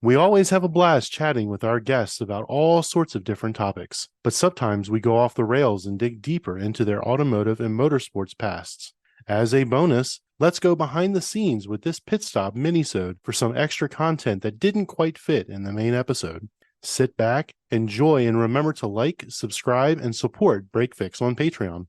We always have a blast chatting with our guests about all sorts of different topics, but sometimes we go off the rails and dig deeper into their automotive and motorsports pasts. As a bonus, let's go behind the scenes with this Pitstop minisode for some extra content that didn't quite fit in the main episode. Sit back, enjoy, and remember to like, subscribe, and support Break Fix on Patreon.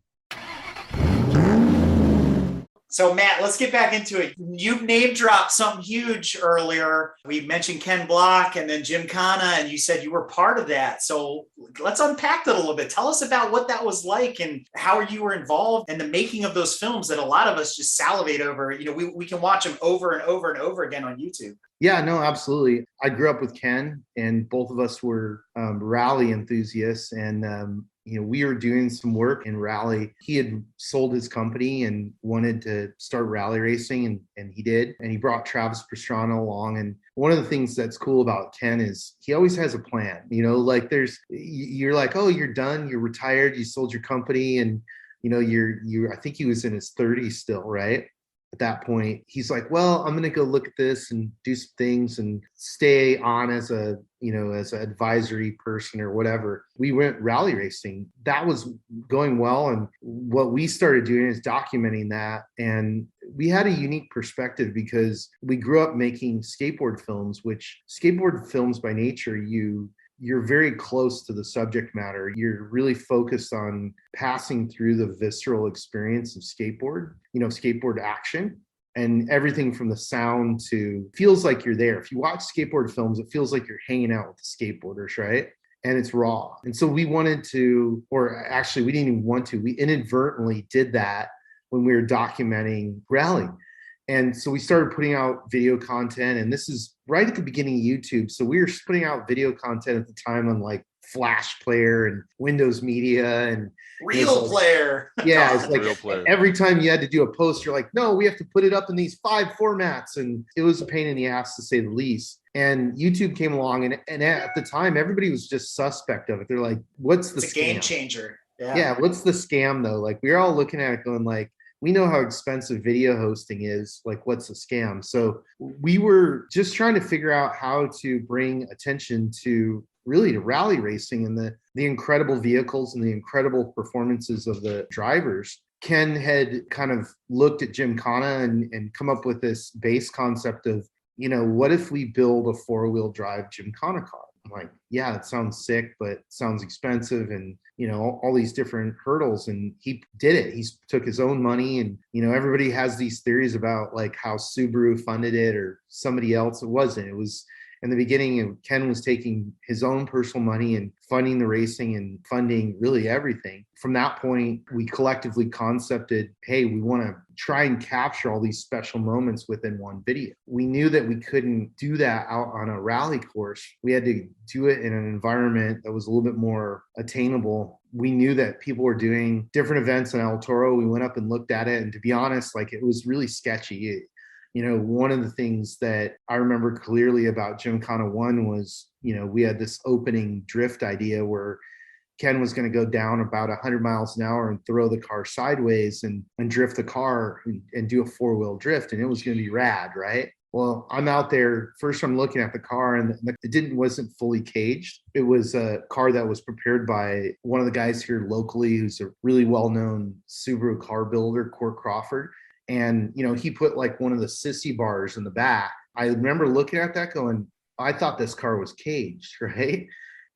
So Matt, let's get back into it. You name dropped something huge earlier. We mentioned Ken Block and then Gymkhana, and you said you were part of that. So let's unpack that a little bit. Tell us about what that was like and how you were involved in the making of those films that a lot of us just salivate over. You know, we can watch them over and over and over again on YouTube. Yeah, no, absolutely. I grew up with Ken, and both of us were rally enthusiasts, and we were doing some work in rally. He had sold his company and wanted to start rally racing, and he did. And he brought Travis Pastrana along. And one of the things that's cool about Ken is he always has a plan. Like you're like, oh, you're done, you're retired, you sold your company, and I think he was in his 30s still, right? At that point, he's like, well, I'm going to go look at this and do some things and stay on as an advisory person or whatever. We went rally racing. That was going well. And what we started doing is documenting that. And we had a unique perspective because we grew up making skateboard films, which skateboard films by nature, you're very close to the subject matter. You're really focused on passing through the visceral experience of skateboard action, and everything from the sound to feels like you're there. If you watch skateboard films, it feels like you're hanging out with the skateboarders, right? And it's raw. And so we wanted to, or actually we didn't even want to, we inadvertently did that when we were documenting rally. And so we started putting out video content, and this is right at the beginning of YouTube. So we were putting out video content at the time on like Flash Player and Windows Media and Real Player. Yeah, it's like every time you had to do a post, you're like, no, we have to put it up in these 5 formats. And it was a pain in the ass, to say the least. And YouTube came along, and at the time, everybody was just suspect of it. They're like, what's the scam? It's a game changer. Yeah, what's the scam though? Like, we were all looking at it going like, we know how expensive video hosting is. Like, what's a scam? So we were just trying to figure out how to bring attention to rally racing and the incredible vehicles and the incredible performances of the drivers. Ken had kind of looked at Gymkhana and come up with this base concept of, what if we build a 4-wheel drive Gymkhana car? I'm like, yeah, it sounds sick, but it sounds expensive, and all these different hurdles. And he did it. He took his own money, and everybody has these theories about like how Subaru funded it or somebody else. It wasn't. It was in the beginning, Ken was taking his own personal money and funding the racing and funding really everything. From that point, we collectively concepted, hey, we want to try and capture all these special moments within one video. We knew that we couldn't do that out on a rally course. We had to do it in an environment that was a little bit more attainable. We knew that people were doing different events in El Toro. We went up and looked at it, and to be honest, like, it was really sketchy. One of the things that I remember clearly about Gymkhana 1 was, we had this opening drift idea where Ken was going to go down about 100 miles an hour and throw the car sideways and drift the car and do a 4-wheel drift. And it was going to be rad, right? Well, I'm out there. First, I'm looking at the car, and it wasn't fully caged. It was a car that was prepared by one of the guys here locally who's a really well-known Subaru car builder, Court Crawford. And, he put like one of the sissy bars in the back. I remember looking at that going, I thought this car was caged, right?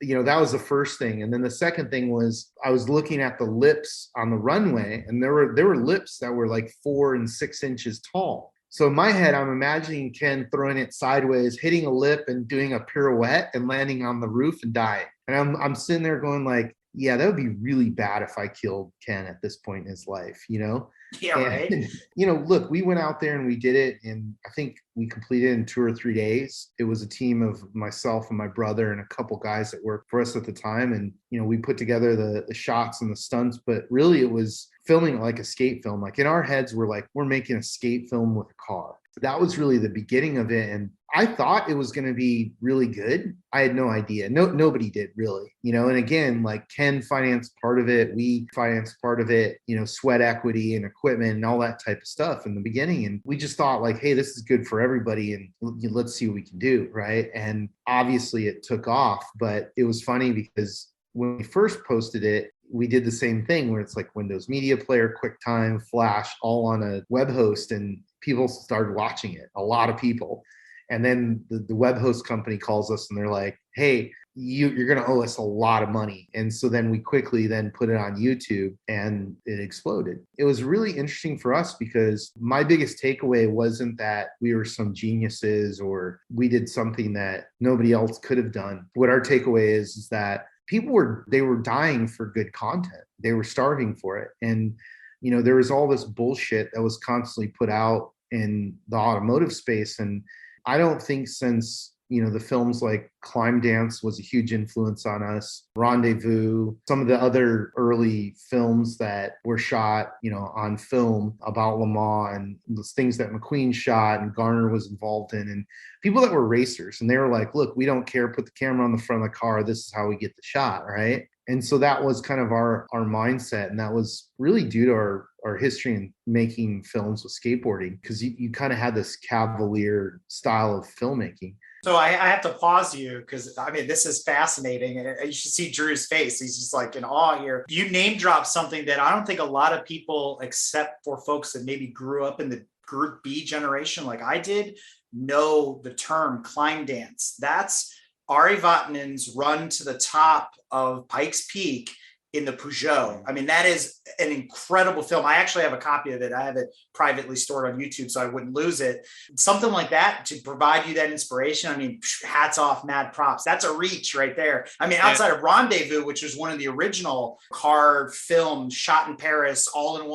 That was the first thing. And then the second thing was I was looking at the lips on the runway, and there were lips that were like 4 and 6 inches tall. So in my head, I'm imagining Ken throwing it sideways, hitting a lip and doing a pirouette and landing on the roof and dying. And I'm sitting there going like, yeah, that would be really bad if I killed Ken at this point in his life, Yeah, right. And, look, we went out there and we did it, and I think we completed it in 2 or 3 days. It was a team of myself and my brother and a couple guys that worked for us at the time. And, we put together the shots and the stunts, but really it was filming like a skate film. Like, in our heads, we're like, we're making a skate film with a car. that was really the beginning of it. And I thought it was going to be really good. I had no idea. Nobody did really, and again, like Ken financed part of it. We financed part of it, sweat equity and equipment and all that type of stuff in the beginning. And we just thought like, hey, this is good for everybody. And let's see what we can do. Right. And obviously it took off, but it was funny because when we first posted it, we did the same thing where it's like Windows Media Player, QuickTime, Flash, all on a web host, and people started watching it, a lot of people. And then the web host company calls us and they're like, hey, you're going to owe us a lot of money. And so then we quickly then put it on YouTube and it exploded. It was really interesting for us because my biggest takeaway wasn't that we were some geniuses or we did something that nobody else could have done. What our takeaway is that people were dying for good content. They were starving for it. And, there was all this bullshit that was constantly put out in the automotive space. And I don't think since, the films like Climb Dance was a huge influence on us, Rendezvous, some of the other early films that were shot, on film about Le Mans and the things that McQueen shot and Garner was involved in, and people that were racers. And they were like, look, we don't care. Put the camera on the front of the car. This is how we get the shot. Right. And so that was kind of our mindset. And that was really due to our history in making films with skateboarding, because you kind of had this cavalier style of filmmaking. So I have to pause you because this is fascinating. You should see Drew's face. He's just like in awe here. You name drop something that I don't think a lot of people, except for folks that maybe grew up in the Group B generation like I did, know the term climb dance. That's Ari Vatanen's run to the top of Pikes Peak in the Peugeot. That is an incredible film. I actually have a copy of it. I have it privately stored on YouTube so I wouldn't lose it. Something like that to provide you that inspiration. Hats off, mad props. That's a reach right there. Outside of Rendezvous, which was one of the original car films shot in Paris, all in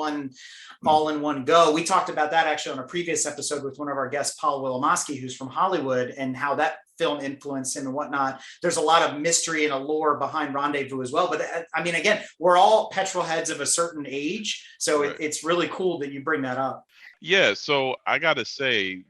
one go. We talked about that actually on a previous episode with one of our guests, Paul Wilimowski, who's from Hollywood, and how that film influenced him and whatnot. There's a lot of mystery and allure behind Rendezvous as well. But again, we're all petrol heads of a certain age. So right. It's really cool that you bring that up. Yeah. So I got to say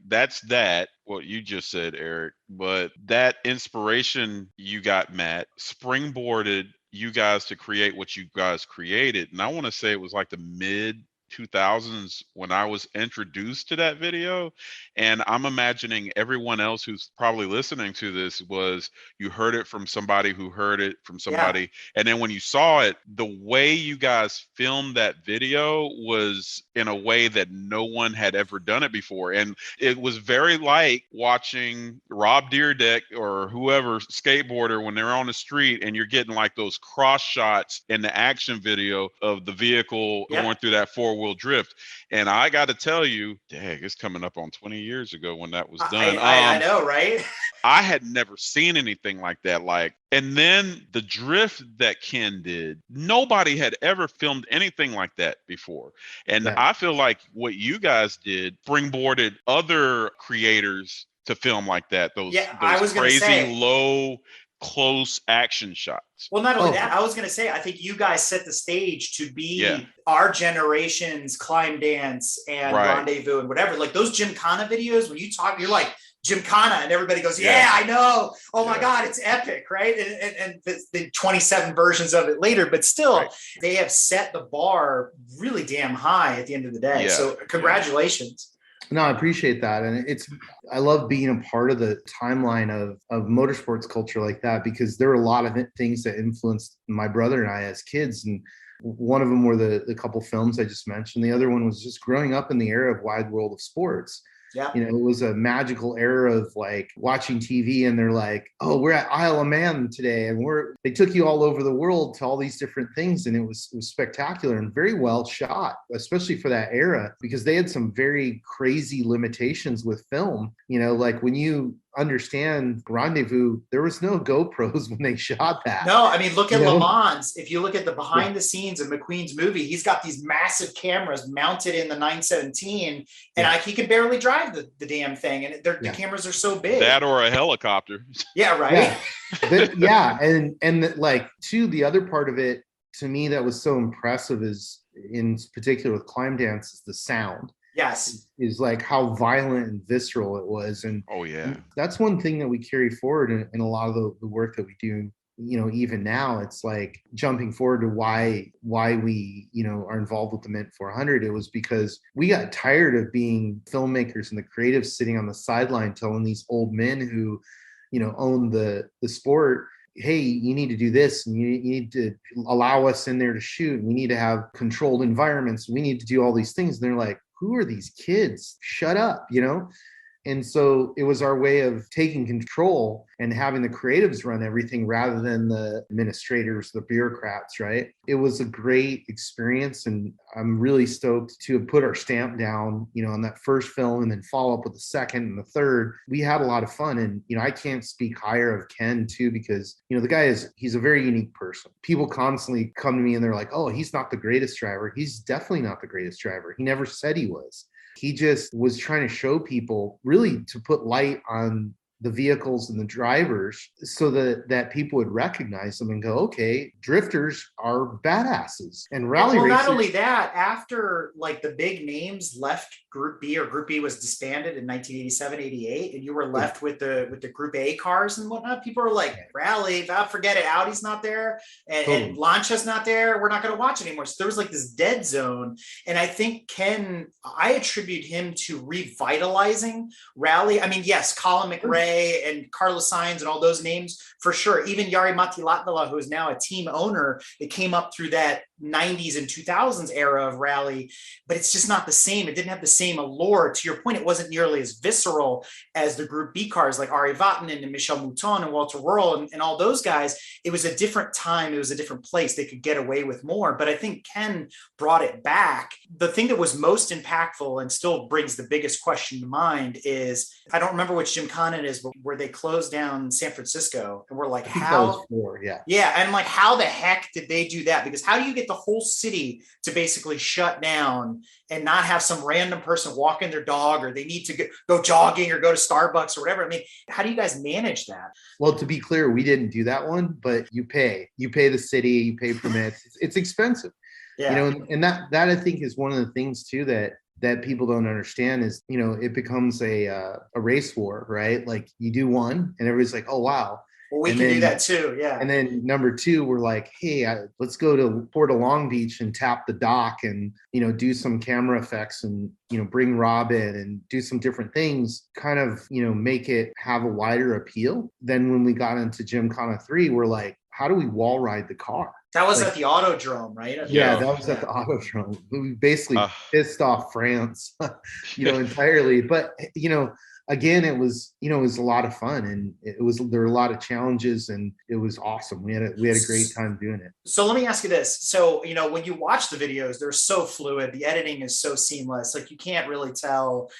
what you just said, Eric, but that inspiration you got, Matt, springboarded you guys to create what you guys created. And I want to say it was like the mid 2000s when I was introduced to that video. And I'm imagining everyone else who's probably listening to this was, you heard it from somebody who heard it from somebody. Yeah. And then when you saw it, the way you guys filmed that video was in a way that no one had ever done it before. And it was very like watching Rob Deerdeck or whoever skateboarder when they're on the street and you're getting like those cross shots in the action video of the vehicle going through that four-wheel drift. And I got to tell you, dang, it's coming up on 20 years ago when that was done. I know, right? I had never seen anything like that. And then the drift that Ken did, nobody had ever filmed anything like that before. And I feel like what you guys did springboarded other creators to film like that. Those crazy low, close action shots. Well, not only that, I was going to say, I think you guys set the stage to be our generation's Climb Dance and Rendezvous and whatever. Like those Gymkhana videos, when you talk, you're like, Gymkhana, and everybody goes, I know. Oh my God, it's epic, right? And the 27 versions of it later, but still, they have set the bar really damn high at the end of the day. So congratulations. No, I appreciate that. And I love being a part of the timeline of motorsports culture like that, because there are a lot of things that influenced my brother and I as kids. And one of them were the couple films I just mentioned. The other one was just growing up in the era of Wide World of Sports. Yeah. It was a magical era of like watching TV and they're like, oh, we're at Isle of Man today. And they took you all over the world to all these different things. And it was spectacular and very well shot, especially for that era, because they had some very crazy limitations with film. Like when you understand Rendezvous, there was no GoPros when they shot that. No, look at Le Mans. If you look at the behind the scenes of McQueen's movie, he's got these massive cameras mounted in the 917 and he can barely drive the damn thing. And the cameras are so big. That or a helicopter. Yeah, right. And the other part of it to me that was so impressive is, in particular with Climb Dance, is the sound. Yes. is like how violent and visceral it was. And Oh yeah. that's one thing that we carry forward in a lot of the work that we do. Even now, it's like jumping forward to why we, are involved with the Mint 400. It was because we got tired of being filmmakers and the creatives sitting on the sideline telling these old men who, own the sport, hey, you need to do this, and you need to allow us in there to shoot. We need to have controlled environments. We need to do all these things. And they're like, who are these kids? Shut up, And so it was our way of taking control and having the creatives run everything rather than the administrators, the bureaucrats, right? It was a great experience. And I'm really stoked to have put our stamp down, on that first film and then follow up with the second and the third. We had a lot of fun. And, I can't speak higher of Ken too, because, the guy he's a very unique person. People constantly come to me and they're like, oh, he's not the greatest driver. He's definitely not the greatest driver. He never said he was. He just was trying to show people, really to put light on the vehicles and the drivers so that people would recognize them and go, okay, drifters are badasses. And rally well, racers. not only that, after like the big names left Group B, or Group B was disbanded in 1987, 88, and you were left with the Group A cars and whatnot, people are like, rally, forget it, Audi's not there, and Lancia's not there, we're not going to watch anymore. So there was like this dead zone. And I think Ken, I attribute him to revitalizing rally. I mean, yes, Colin McRae and Carlos Sainz and all those names for sure. Even Jari Matti-Latvala, who is now a team owner, that came up through that 90s and 2000s era of rally, but it's just not the same. It didn't have the same allure. To your point, it wasn't nearly as visceral as the Group B cars like Ari Vatanen and Michel Mouton and Walter Röhrl and all those guys. It was a different time. It was a different place. They could get away with more. But I think Ken brought it back. The thing that was most impactful and still brings the biggest question to mind is, I don't remember which Gymkhana it is, but where they closed down San Francisco, and we're like, how? Yeah. And I'm like, how the heck did they do that? Because how do you get the whole city to basically shut down and not have some random person walking their dog, or they need to go jogging or go to Starbucks or whatever? I mean, how do you guys manage that? Well, to be clear, we didn't do that one, but you pay the city, you pay permits. It's expensive. Yeah. And that I think is one of the things too that people don't understand is, it becomes a race war, right? Like you do one and everybody's like, oh, wow. Well, we can do that too. Yeah. And then number two, we're like, hey, let's go to Port of Long Beach and tap the dock and, do some camera effects and, bring Rob in and do some different things, kind of, make it have a wider appeal. Then when we got into Gymkhana 3, we're like, how do we wall ride the car? That was at the Autodrome, right? Yeah, that was at the Autodrome. We basically pissed off France, entirely. But, again, it was a lot of fun, and there were a lot of challenges, and it was awesome. We had a great time doing it. So let me ask you this. So, when you watch the videos, they're so fluid. The editing is so seamless. Like you can't really tell,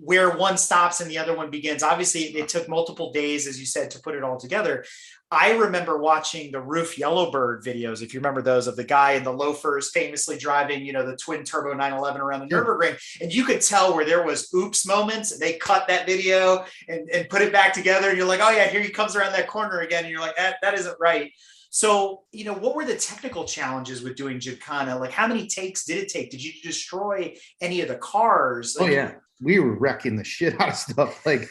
where one stops and the other one begins. Obviously, it took multiple days, as you said, to put it all together. I remember watching the Roof Yellowbird videos, if you remember those, of the guy in the loafers famously driving, the twin turbo 911 around the Nürburgring. And you could tell where there was oops moments. They cut that video and put it back together. And you're like, oh yeah, here he comes around that corner again. And you're like, that isn't right. So, what were the technical challenges with doing Gymkhana? Like, how many takes did it take? Did you destroy any of the cars? Like, oh yeah, we were wrecking the shit out of stuff. Like,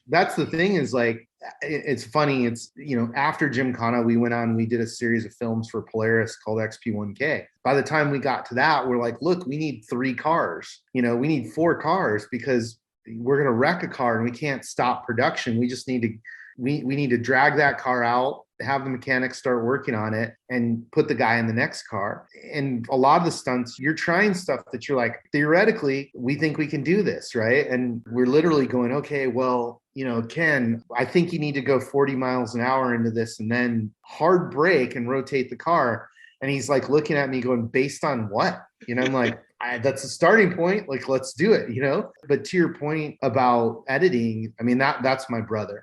that's the thing is like, it's funny. It's, after Gymkhana, we went on, we did a series of films for Polaris called XP1K. By the time we got to that, we're like, look, we need 3 cars. We need 4 cars because we're going to wreck a car and we can't stop production. We just need to, we need to drag that car out, have the mechanics start working on it, and put the guy in the next car. And a lot of the stunts, you're trying stuff that you're like, theoretically, we think we can do this, right? And we're literally going, okay, well, Ken, I think you need to go 40 miles an hour into this and then hard brake and rotate the car. And he's like looking at me going, based on what? I'm like, that's a starting point. Like, let's do it, But to your point about editing, I mean, that's my brother.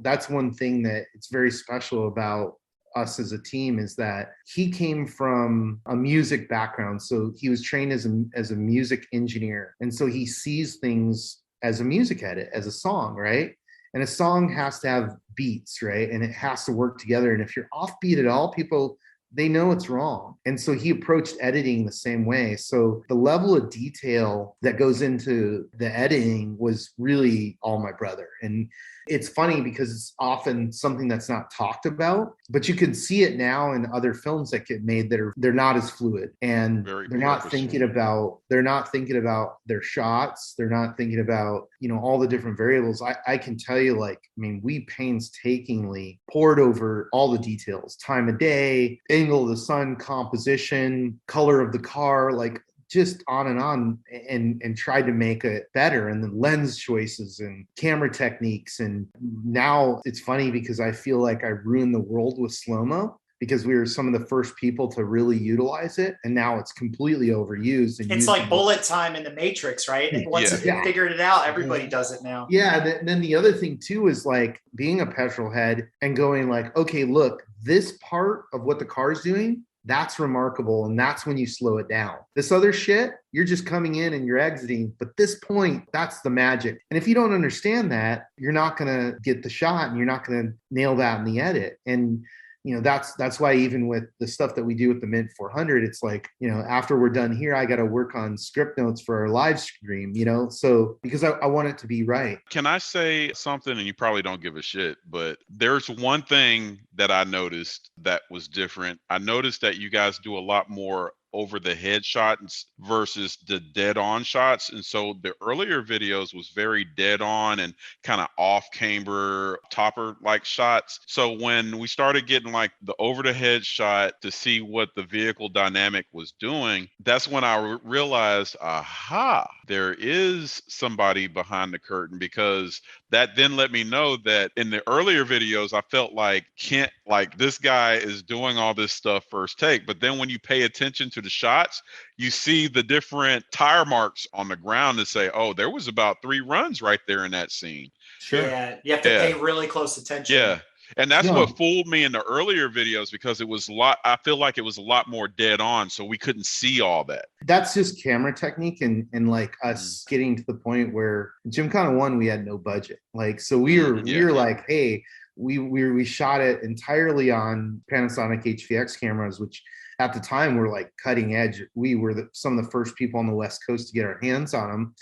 That's one thing that it's very special about us as a team is that he came from a music background. So he was trained as a music engineer. And so he sees things as a music edit, as a song, right? And a song has to have beats, right? And it has to work together. And if you're offbeat at all, people they know it's wrong. And so he approached editing the same way. So the level of detail that goes into the editing was really all my brother. And it's funny because it's often something that's not talked about, but you can see it now in other films that get made that they're not as fluid, and Very they're not purposeful. thinking about their shots. They're not thinking about, all the different variables. I can tell you, like, I mean, we painstakingly poured over all the details: time of day, angle of the sun, composition, color of the car, like just on and tried to make it better. And the lens choices and camera techniques. And now it's funny because I feel like I ruined the world with slow-mo, because we were some of the first people to really utilize it. And now it's completely overused. And it's like bullet time in the Matrix, right? Once Yeah. you figured it out, everybody does it now. Yeah. And then the other thing too is like being a petrol head and going like, okay, look, this part of what the car is doing, that's remarkable. And that's when you slow it down. This other shit, you're just coming in and you're exiting. But this point, that's the magic. And if you don't understand that, you're not going to get the shot and you're not going to nail that in the edit. And that's why even with the stuff that we do with the Mint 400, it's like, after we're done here, I got to work on script notes for our live stream, so because I want it to be right. Can I say something? And you probably don't give a shit, but there's one thing that I noticed that was different. I noticed that you guys do a lot more over the head shots versus the dead on shots. And so the earlier videos was very dead on and kind of off camber topper like shots. So when we started getting like the over the head shot to see what the vehicle dynamic was doing, that's when I realized, aha, there is somebody behind the curtain, because that then let me know that in the earlier videos, I felt like this guy is doing all this stuff first take. But then when you pay attention to the shots, you see the different tire marks on the ground and say, oh, there was about 3 runs right there in that scene. Sure. Yeah, you have to pay really close attention. Yeah. And that's what fooled me in the earlier videos, because I feel like it was a lot more dead on, so we couldn't see all that. That's just camera technique and like us getting to the point where Gymkhana 1, we had no budget. Like, so we were like, hey, we shot it entirely on Panasonic HVX cameras, which at the time were like cutting edge. We were some of the first people on the West Coast to get our hands on them.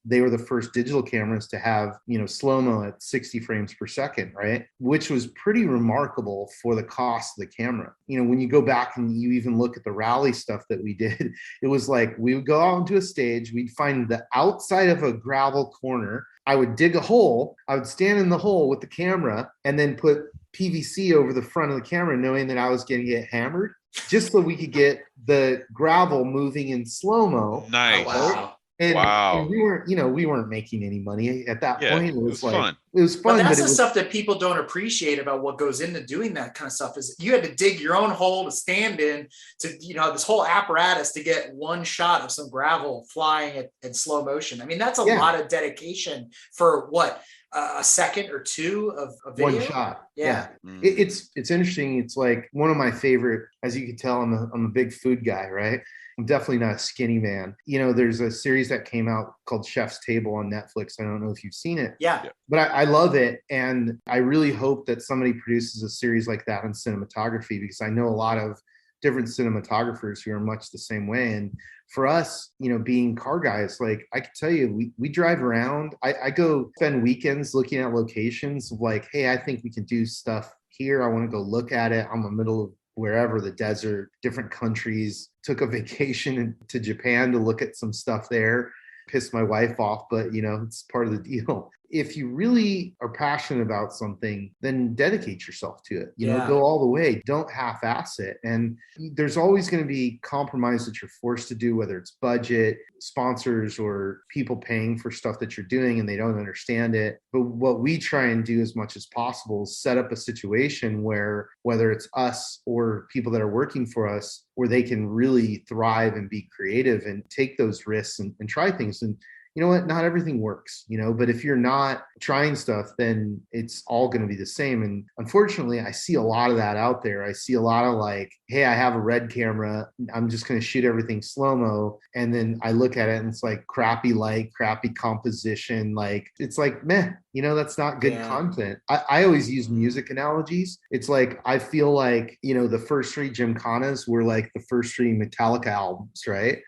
They were the first digital cameras to have, slow-mo at 60 frames per second, right? Which was pretty remarkable for the cost of the camera. When you go back and you even look at the rally stuff that we did, it was like we would go out into a stage, we'd find the outside of a gravel corner. I would dig a hole, I would stand in the hole with the camera and then put PVC over the front of the camera, knowing that I was going to get hammered, just so we could get the gravel moving in slow-mo. Nice. Oh, wow. And we weren't making any money at that point. It was like fun. It was fun. But that's the stuff that people don't appreciate about what goes into doing that kind of stuff. Is you had to dig your own hole to stand in to this whole apparatus to get one shot of some gravel flying in slow motion. I mean, that's a lot of dedication for what, a second or two of a video. One shot. Yeah. It's interesting. It's like one of my favorite, as you can tell, I'm a big food guy, right? I'm definitely not a skinny man. There's a series that came out called Chef's Table on Netflix. I don't know if you've seen it. Yeah. But I love it. And I really hope that somebody produces a series like that on cinematography, because I know a lot of different cinematographers who are much the same way. And for us, being car guys, like I can tell you, we drive around. I go spend weekends looking at locations of like, hey, I think we can do stuff here. I want to go look at it. I'm in the middle of wherever, the desert, different countries. Took a vacation to Japan to look at some stuff there. Pissed my wife off, but it's part of the deal. If you really are passionate about something, then dedicate yourself to it. Go all the way. Don't half-ass it. And there's always going to be compromise that you're forced to do, whether it's budget, sponsors, or people paying for stuff that you're doing and they don't understand it. But what we try and do as much as possible is set up a situation where, whether it's us or people that are working for us, where they can really thrive and be creative and take those risks and try things. And you know what, not everything works, but if you're not trying stuff, then it's all going to be the same. And unfortunately, I see a lot of that out there. I see a lot of like, hey, I have a red camera, I'm just going to shoot everything slow-mo. And then I look at it and it's like crappy light, crappy composition. Like, it's like, meh, that's not good content. I always use music analogies. It's like, I feel like, the first 3 Gymkhanas were like the first 3 Metallica albums, right?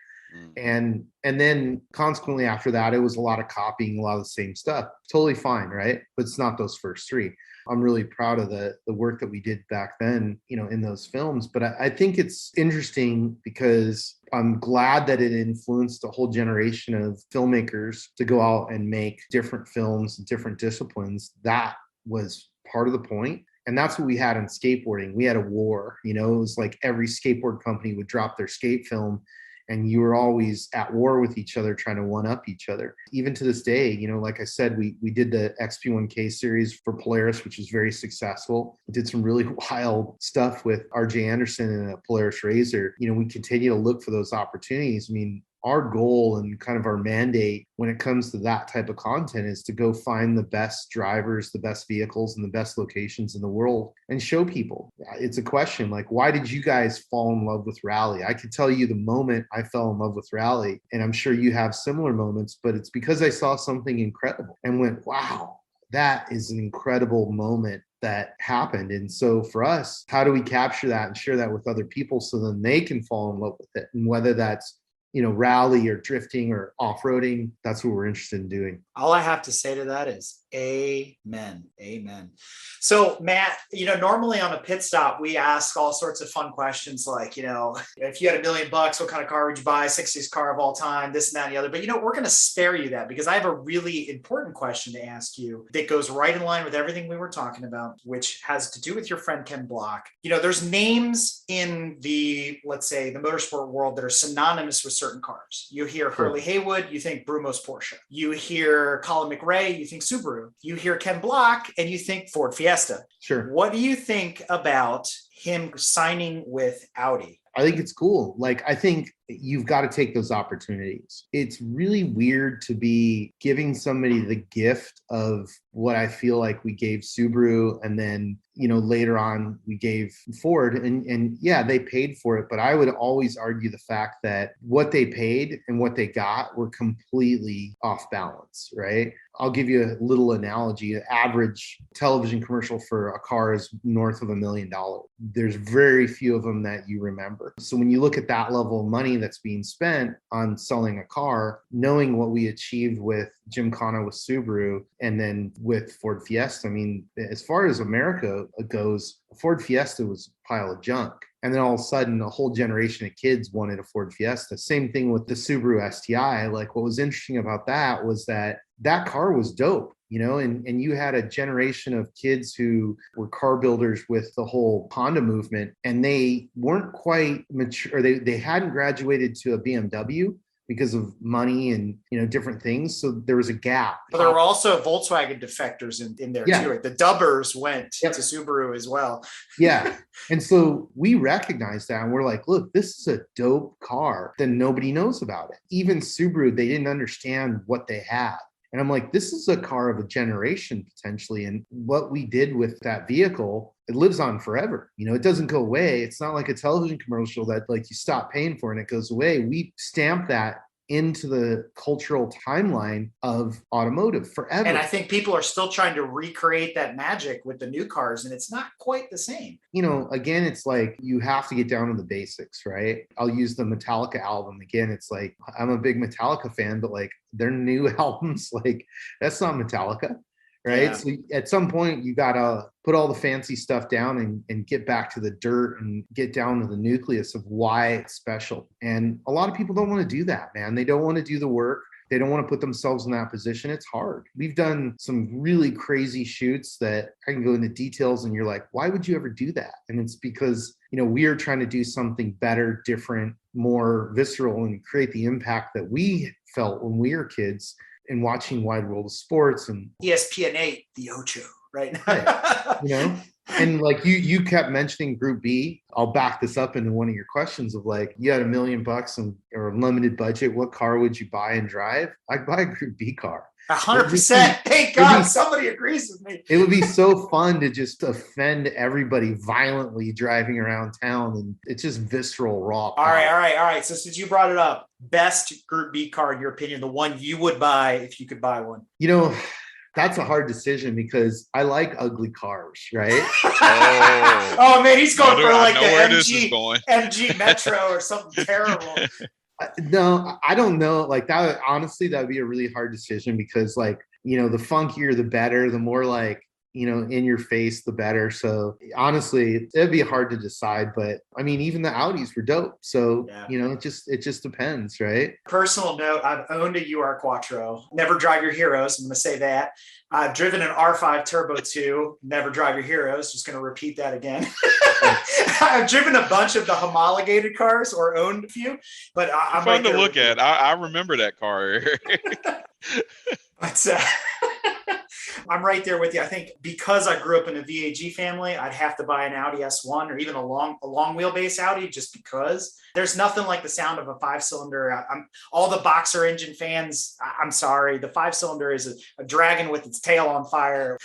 And then consequently after that, it was a lot of copying, a lot of the same stuff. Totally fine, right? But it's not those first 3. I'm really proud of the work that we did back then, in those films. But I think it's interesting because I'm glad that it influenced a whole generation of filmmakers to go out and make different films, different disciplines. That was part of the point. And that's what we had in skateboarding. We had a war, it was like every skateboard company would drop their skate film, and you were always at war with each other, trying to one up each other. Even to this day, like I said, we did the XP1K series for Polaris, which was very successful. We did some really wild stuff with RJ Anderson and a Polaris Razor. We continue to look for those opportunities. I mean, our goal and kind of our mandate when it comes to that type of content is to go find the best drivers, the best vehicles, and the best locations in the world and show people. It's a question like, why did you guys fall in love with rally? I could tell you the moment I fell in love with rally, and I'm sure you have similar moments, but it's because I saw something incredible and went, wow, that is an incredible moment that happened. And so for us, how do we capture that and share that with other people so then they can fall in love with it? And whether that's rally or drifting or off-roading, that's what we're interested in doing. All I have to say to that is amen. Amen. So Matt, normally on a pit stop, we ask all sorts of fun questions like, if you had $1 million, what kind of car would you buy? 60th car of all time, this and that and the other. But, we're going to spare you that because I have a really important question to ask you that goes right in line with everything we were talking about, which has to do with your friend Ken Block. There's names in the, let's say, the motorsport world that are synonymous with certain cars. You hear Hurley Haywood, you think Brumos Porsche. You hear Colin McRae, you think Subaru. You hear Ken Block and you think Ford Fiesta. Sure. What do you think about him signing with Audi? I think it's cool. Like, I think you've got to take those opportunities. It's really weird to be giving somebody the gift of what I feel like we gave Subaru, and then, later on we gave Ford, and yeah, they paid for it. But I would always argue the fact that what they paid and what they got were completely off balance, right? I'll give you a little analogy. An average television commercial for a car is north of $1 million. There's very few of them that you remember. So when you look at that level of money that's being spent on selling a car, knowing what we achieved with Gymkhana with Subaru and then with Ford Fiesta, I mean, as far as America goes, Ford Fiesta was a pile of junk. And then all of a sudden, a whole generation of kids wanted a Ford Fiesta. Same thing with the Subaru STI. Like, what was interesting about that was that car was dope, and you had a generation of kids who were car builders with the whole Honda movement, and they weren't quite mature, or they hadn't graduated to a BMW because of money and different things. So there was a gap. But there were also Volkswagen defectors in there too. Right? The dubbers went to Subaru as well. Yeah. And so we recognized that and we're like, look, this is a dope car that nobody knows about it. Even Subaru, they didn't understand what they had. And I'm like, this is a car of a generation potentially. And what we did with that vehicle, it lives on forever. It doesn't go away. It's not like a television commercial that like you stop paying for and it goes away. We stamp that into the cultural timeline of automotive forever. And I think people are still trying to recreate that magic with the new cars, and it's not quite the same. Again, it's like you have to get down to the basics, right? I'll use the Metallica album again. It's like, I'm a big Metallica fan, but like their new albums, like that's not Metallica. Right. Yeah. So at some point you got to put all the fancy stuff down and get back to the dirt and get down to the nucleus of why it's special. And a lot of people don't want to do that, man. They don't want to do the work. They don't want to put themselves in that position. It's hard. We've done some really crazy shoots that I can go into details and you're like, why would you ever do that? And it's because, we are trying to do something better, different, more visceral, and create the impact that we felt when we were kids and watching Wide World of Sports and ESPN 8, the Ocho, right? Right. And like you kept mentioning Group B. I'll back this up into one of your questions of like, you had $1 million or a limited budget. What car would you buy and drive? I'd buy a Group B car. 100%. Thank God somebody agrees with me. It would be so fun to just offend everybody violently driving around town, and it's just visceral raw power. All right. So since you brought it up, best Group B car in your opinion, the one you would buy if you could buy one. You know, that's a hard decision because I like ugly cars, right? Oh man, he's going for like the MG Metro or something terrible. No, I don't know. Like that, honestly, that would be a really hard decision because, like, you know, the funkier, the better, the more like, you know, in your face, the better. So honestly, it'd be hard to decide. But I mean, even the Audis were dope. So, you know, it just depends, right? Personal note, I've owned a UR Quattro. Never drive your heroes. I'm going to say that. I've driven an R5 Turbo 2. Never drive your heroes. Just going to repeat that again. I've driven a bunch of the homologated cars or owned a few, but I'm fun to look at. I remember that car. But I'm right there with you. I think because I grew up in a VAG family, I'd have to buy an Audi S1 or even a long wheelbase Audi, just because there's nothing like the sound of a 5-cylinder. All the boxer engine fans, I'm sorry, the 5-cylinder is a dragon with its tail on fire.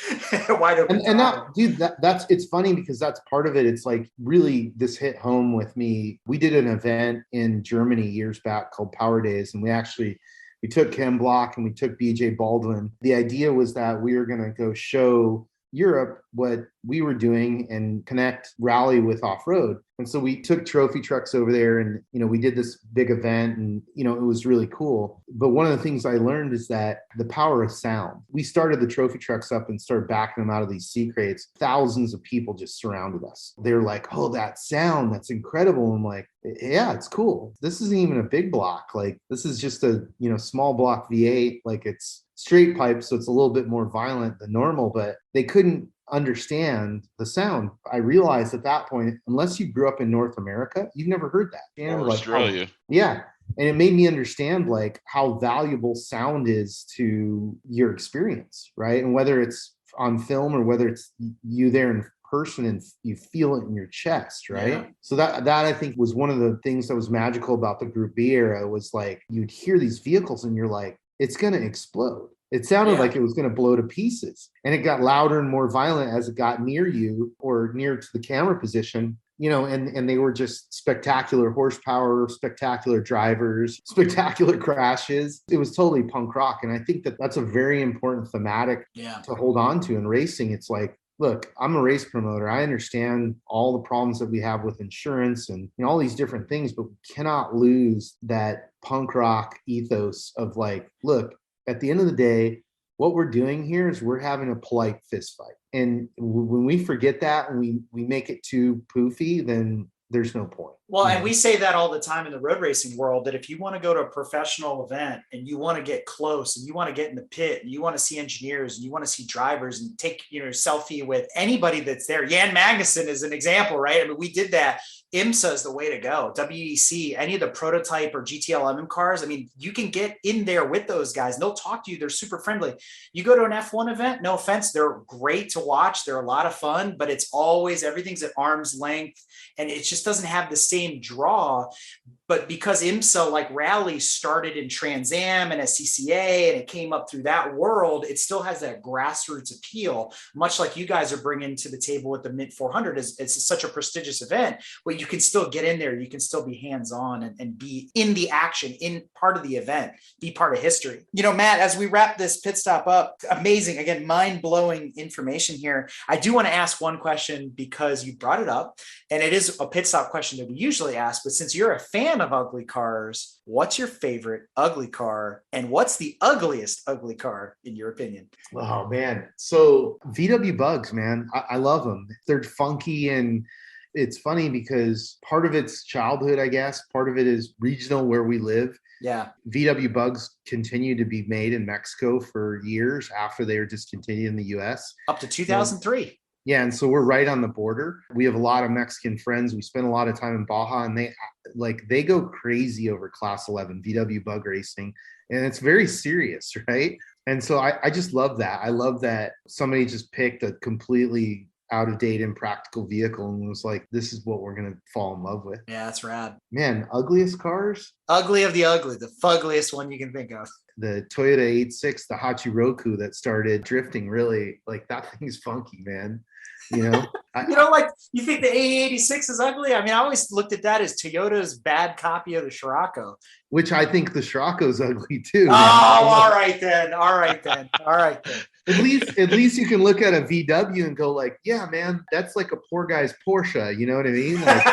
Wide open. And that, dude, that's it's funny because that's part of it. It's like really this hit home with me. We did an event in Germany years back called Power Days, and we took Ken Block and we took BJ Baldwin. The idea was that we were going to go show Europe what we were doing and connect rally with off-road. And so we took trophy trucks over there and, you know, we did this big event and, you know, it was really cool. But one of the things I learned is that the power of sound. We started the trophy trucks up and started backing them out of these sea crates. Thousands of people just surrounded us. They're like, oh, that sound, that's incredible. I'm like, yeah, it's cool. This isn't even a big block. Like, this is just a, you know, small block V8. Like, it's straight pipe, so it's a little bit more violent than normal, but they couldn't understand the sound. I realized at that point, unless you grew up in North America, you've never heard that. Or like, Australia. Yeah. And it made me understand like how valuable sound is to your experience, right? And whether it's on film or whether it's you there in person and you feel it in your chest, right? Yeah. So that I think was one of the things that was magical about the Group B era was like you'd hear these vehicles and you're like, it's going to explode. It sounded like it was going to blow to pieces. And it got louder and more violent as it got near you or near to the camera position, you know, and they were just spectacular horsepower, spectacular drivers, spectacular crashes. It was totally punk rock. And I think that that's a very important thematic to hold on to in racing. It's like, look, I'm a race promoter. I understand all the problems that we have with insurance and you know, all these different things, but we cannot lose that punk rock ethos of like, look, at the end of the day, what we're doing here is we're having a polite fist fight. And when we forget that and we make it too poofy, then there's no point. Well, and we say that all the time in the road racing world, that if you want to go to a professional event and you want to get close and you want to get in the pit and you want to see engineers and you want to see drivers and take, you know, selfie with anybody that's there. Jan Magnuson is an example, right? I mean, we did that. IMSA is the way to go. WEC, any of the prototype or GTLM cars. I mean, you can get in there with those guys and they'll talk to you. They're super friendly. You go to an F1 event, no offense, they're great to watch. They're a lot of fun, but it's always, everything's at arm's length and it just doesn't have the same draw. But because IMSA, like rally, started in Trans Am and SCCA, and it came up through that world, it still has that grassroots appeal, much like you guys are bringing to the table with the Mint 400. It's such a prestigious event, but you can still get in there. You can still be hands-on and be in the action, in part of the event, be part of history. You know, Matt, as we wrap this pit stop up, amazing, again, mind-blowing information here. I do want to ask one question because you brought it up, and it is a pit stop question that we usually ask, but since you're a fan of ugly cars, what's your favorite ugly car and what's the ugliest ugly car in your opinion? Oh man. So VW Bugs, man, I love them. They're funky and it's funny because part of it's childhood, I guess. Part of it is regional where we live. Yeah. VW Bugs continue to be made in Mexico for years after they were discontinued in the US. Up to 2003. Yeah, and so we're right on the border. We have a lot of Mexican friends. We spend a lot of time in Baja, and they go crazy over Class 11 VW Bug racing, and it's very serious, right? And so I just love that. I love that somebody just picked a completely out of date, impractical vehicle and was like, this is what we're going to fall in love with. Yeah, that's rad. Man, ugliest cars? Ugly of the ugly, the fuggliest one you can think of. The Toyota 86, the Hachiroku that started drifting, really, like that thing's funky, man. You know, Like you think the A86 is ugly? I mean, I always looked at that as Toyota's bad copy of the Scirocco. which I think the Scirocco's ugly too. Oh, all right then. At least you can look at a VW and go like, yeah, man, that's like a poor guy's Porsche. You know what I mean? Like,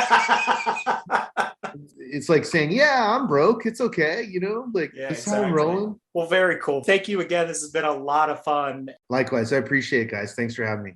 it's like saying, yeah, I'm broke. It's okay. You know, like this how I'm rolling. Well, very cool. Thank you again. This has been a lot of fun. Likewise. I appreciate it, guys. Thanks for having me.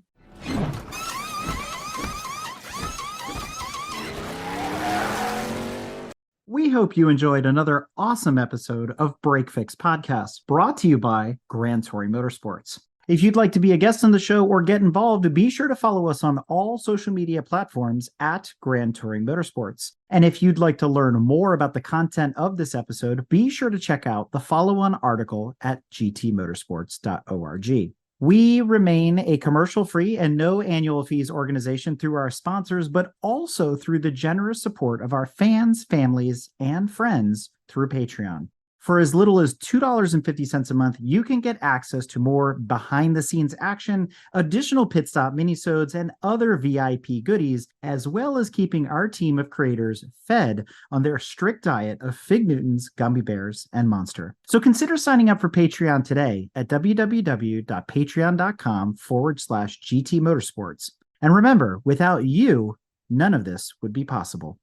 We hope you enjoyed another awesome episode of Break Fix Podcast, brought to you by Grand Touring Motorsports. If you'd like to be a guest on the show or get involved, be sure to follow us on all social media platforms at Grand Touring Motorsports. And if you'd like to learn more about the content of this episode, be sure to check out the follow-on article at gtmotorsports.org. We remain a commercial-free and no annual fees organization through our sponsors, but also through the generous support of our fans, families, and friends through Patreon. For as little as $2.50 a month, you can get access to more behind-the-scenes action, additional Pitstop minisodes, and other VIP goodies, as well as keeping our team of creators fed on their strict diet of Fig Newtons, gummy bears, and Monster. So consider signing up for Patreon today at www.patreon.com/GT Motorsports. And remember, without you, none of this would be possible.